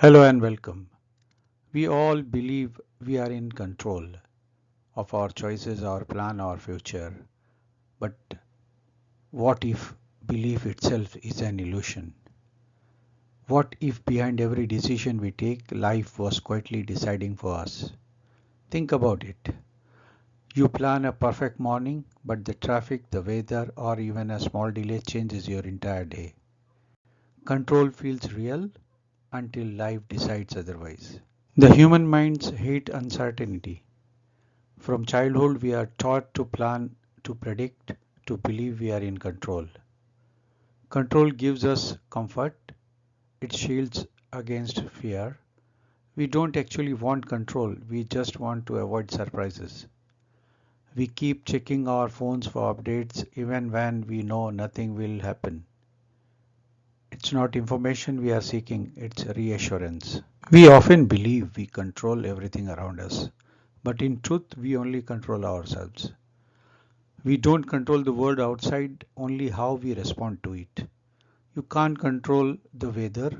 Hello and welcome. We all believe we are in control of our choices, our plan, our future. But what if belief itself is an illusion? What if behind every decision we take, life was quietly deciding for us? Think about it. You plan a perfect morning, but the traffic, the weather, or even a small delay changes your entire day. Control feels real until life decides otherwise. The human minds hate uncertainty. From childhood, we are taught to plan, to predict, to believe we are in control. Control gives us comfort, it shields against fear. We don't actually want control, we just want to avoid surprises. We keep checking our phones for updates even when we know nothing will happen. It's not information we are seeking, it's reassurance. We often believe we control everything around us, but in truth, we only control ourselves. We don't control the world outside, only how we respond to it. You can't control the weather,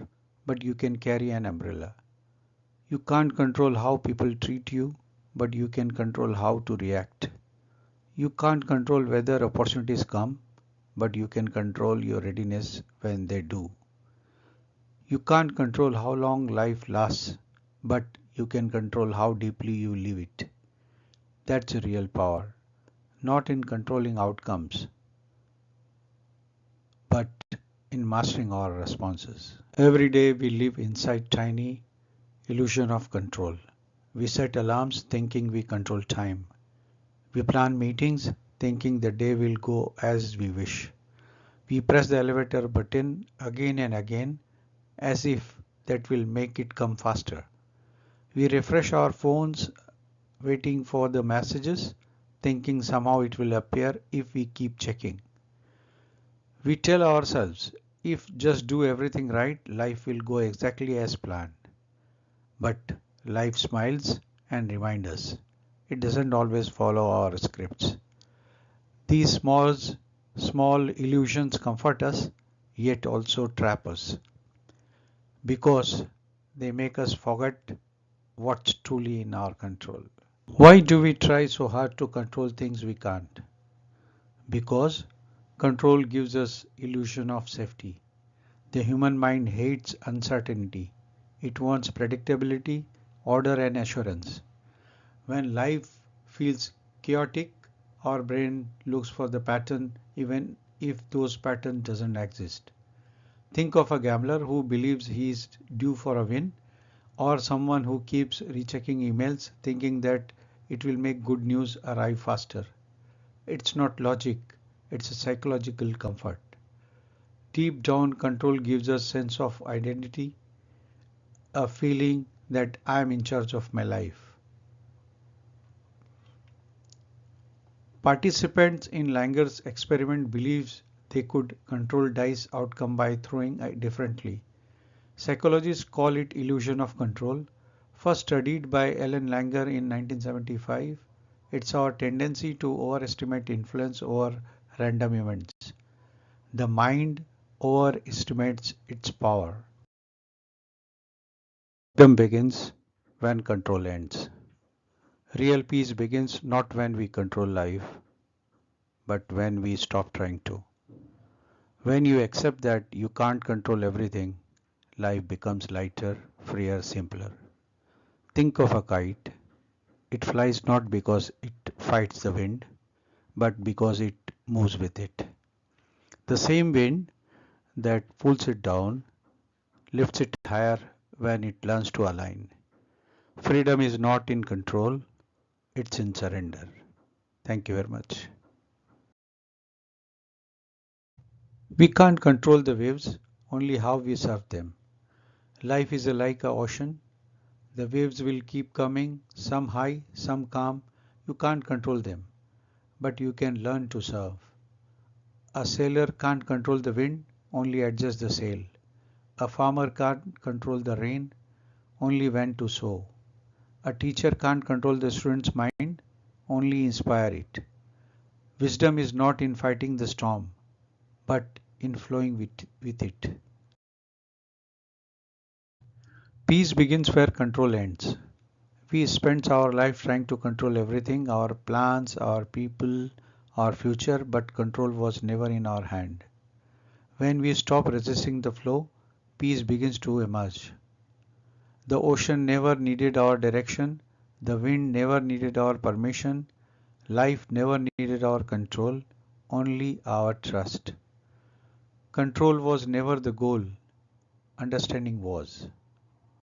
but you can carry an umbrella. You can't control how people treat you, but you can control how to react. You can't control whether opportunities come, but you can control your readiness when they do. You can't control how long life lasts, but you can control how deeply you live it. That's real power, not in controlling outcomes, but in mastering our responses. Every day we live inside tiny illusion of control. We set alarms thinking we control time. We plan meetings thinking the day will go as we wish. We press the elevator button again and again as if that will make it come faster. We refresh our phones waiting for the messages thinking somehow it will appear if we keep checking. We tell ourselves if just do everything right, life will go exactly as planned. But life smiles and reminds us. It doesn't always follow our scripts. These small illusions comfort us, yet also trap us, because they make us forget what's truly in our control. Why do we try so hard to control things we can't? Because control gives us illusion of safety. The human mind hates uncertainty. It wants predictability, order and assurance. When life feels chaotic, our brain looks for the pattern even if those patterns doesn't exist. Think of a gambler who believes he is due for a win, or someone who keeps rechecking emails thinking that it will make good news arrive faster. It's not logic, it's a psychological comfort. Deep down, control gives us sense of identity, a feeling that I am in charge of my life. Participants in Langer's experiment believes they could control dice outcome by throwing differently. Psychologists call it illusion of control. First studied by Ellen Langer in 1975, it's our tendency to overestimate influence over random events. The mind overestimates its power. Freedom begins when control ends. Real peace begins not when we control life, but when we stop trying to. When you accept that you can't control everything, life becomes lighter, freer, simpler. Think of a kite. It flies not because it fights the wind, but because it moves with it. The same wind that pulls it down lifts it higher when it learns to align. Freedom is not in control, it's in surrender. Thank you very much. We can't control the waves, only how we surf them. Life is like a ocean. The waves will keep coming, some high, some calm. You can't control them, but you can learn to surf. A sailor can't control the wind, only adjust the sail. A farmer can't control the rain, only when to sow. A teacher can't control the student's mind, only inspire it. Wisdom is not in fighting the storm, but in flowing with it. Peace begins where control ends. We spend our life trying to control everything, our plans, our people, our future, but control was never in our hand. When we stop resisting the flow, peace begins to emerge. The ocean never needed our direction, the wind never needed our permission, life never needed our control, only our trust. Control was never the goal, understanding was.